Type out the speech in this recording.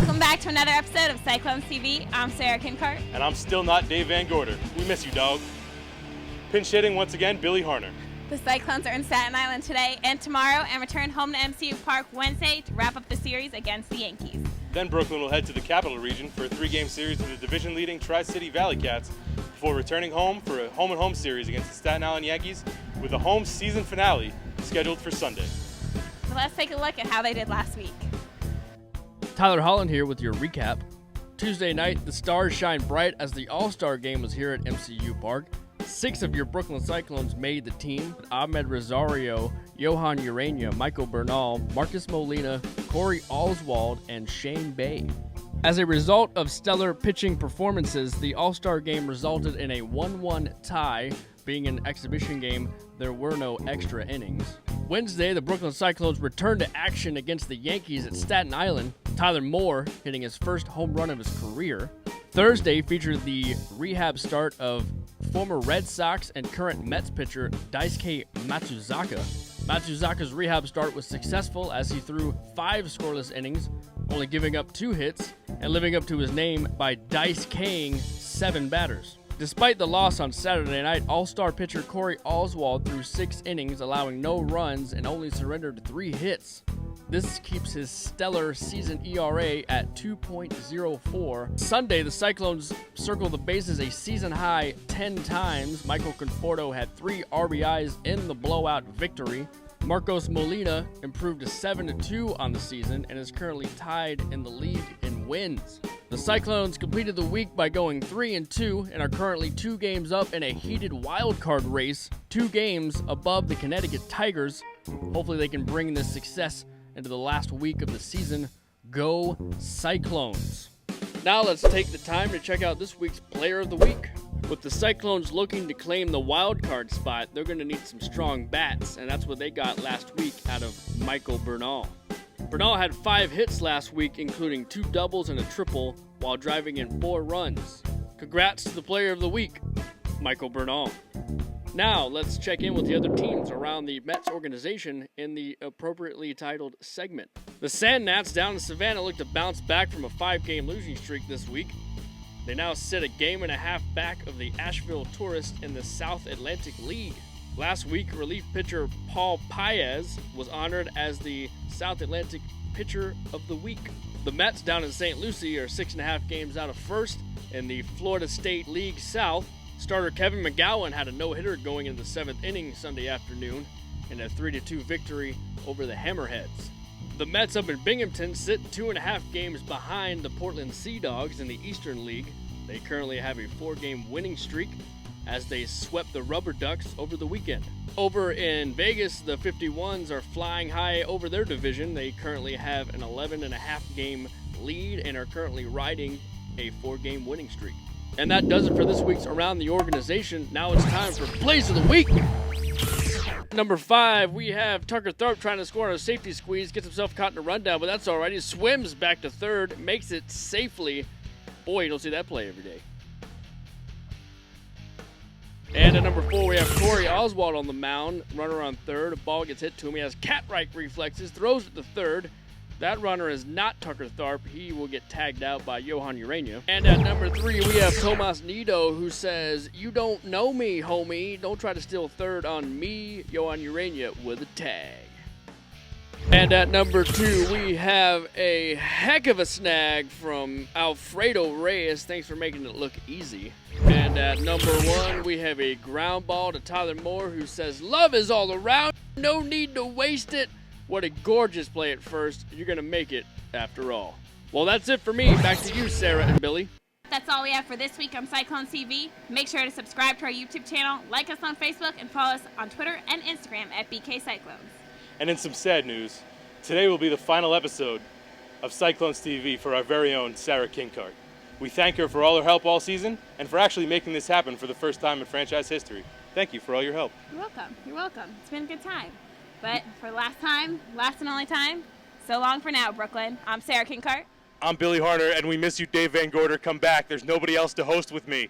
Welcome back to another episode of Cyclones TV. I'm Sarah Kinkart. And I'm still not Dave Van Gorder. We miss you, dog. Pinch hitting once again, Billy Harner. The Cyclones are in Staten Island today and tomorrow and return home to MCU Park Wednesday to wrap up the series against the Yankees. Then Brooklyn will head to the Capital Region for a 3-game series with the division-leading Tri-City Valley Cats before returning home for a home-and-home series against the Staten Island Yankees with a home season finale scheduled for Sunday. So let's take a look at how they did last week. Tyler Holland here with your recap. Tuesday night, the stars shined bright as the All-Star game was here at MCU Park. 6 of your Brooklyn Cyclones made the team: Ahmed Rosario, Johan Urania, Michael Bernal, Marcus Molina, Corey Oswald, and Shane Bay. As a result of stellar pitching performances, the All-Star game resulted in a 1-1 tie. Being an exhibition game, there were no extra innings. Wednesday, the Brooklyn Cyclones returned to action against the Yankees at Staten Island, Tyler Moore hitting his first home run of his career. Thursday featured the rehab start of former Red Sox and current Mets pitcher Daisuke Matsuzaka. Matsuzaka's rehab start was successful as he threw 5 scoreless innings, only giving up 2 hits and living up to his name by Daisukeing 7 batters. Despite the loss on Saturday night, All-Star pitcher Corey Oswald threw 6 innings, allowing no runs and only surrendered 3 hits. This keeps his stellar season ERA at 2.04. Sunday, the Cyclones circled the bases a season-high 10 times. Michael Conforto had 3 RBIs in the blowout victory. Marcos Molina improved to 7-2 on the season and is currently tied in the league in wins. The Cyclones completed the week by going 3-2 and are currently 2 games up in a heated wildcard race, 2 games above the Connecticut Tigers. Hopefully they can bring this success into the last week of the season. Go Cyclones! Now let's take the time to check out this week's Player of the Week. With the Cyclones looking to claim the wild card spot, they're going to need some strong bats, and that's what they got last week out of Michael Bernal. Bernal had 5 hits last week, including 2 doubles and a triple, while driving in 4 runs. Congrats to the Player of the Week, Michael Bernal. Now, let's check in with the other teams around the Mets organization in the appropriately titled segment. The Sand Gnats down in Savannah look to bounce back from a 5-game losing streak this week. They now sit a game and a half back of the Asheville Tourists in the South Atlantic League. Last week, relief pitcher Paul Paez was honored as the South Atlantic Pitcher of the Week. The Mets down in St. Lucie are 6.5 games out of first in the Florida State League South. Starter Kevin McGowan had a no-hitter going into the 7th inning Sunday afternoon in a 3-2 victory over the Hammerheads. The Mets up in Binghamton sit 2.5 games behind the Portland Sea Dogs in the Eastern League. They currently have a 4-game winning streak as they swept the Rubber Ducks over the weekend. Over in Vegas, the 51s are flying high over their division. They currently have an 11.5 game lead and are currently riding a 4-game winning streak. And that does it for this week's Around the Organization. Now it's time for Plays of the Week. Number 5, we have Tucker Tharp trying to score on a safety squeeze, gets himself caught in a rundown, but that's all right. He swims back to third, makes it safely. Boy, you don't see that play every day. And at number 4, we have Corey Oswald on the mound, runner on third. A ball gets hit to him. He has cat-like reflexes, throws it to third. That runner is not Tucker Tharp. He will get tagged out by Johan Urania. And at number 3, we have Tomas Nido, who says, "You don't know me, homie. Don't try to steal third on me, Johan Urania," with a tag. And at number 2, we have a heck of a snag from Alfredo Reyes. Thanks for making it look easy. And at number 1, we have a ground ball to Tyler Moore, who says, "Love is all around. No need to waste it." What a gorgeous play at first. You're going to make it after all. Well, that's it for me. Back to you, Sarah and Billy. That's all we have for this week on Cyclones TV. Make sure to subscribe to our YouTube channel, like us on Facebook, and follow us on Twitter and Instagram at BK Cyclones. And in some sad news, today will be the final episode of Cyclones TV for our very own Sarah Kinkart. We thank her for all her help all season and for actually making this happen for the first time in franchise history. Thank you for all your help. You're welcome. You're welcome. It's been a good time. But for last and only time, so long for now, Brooklyn. I'm Sarah Kinkart. I'm Billy Harner, and we miss you, Dave Van Gorder. Come back. There's nobody else to host with me.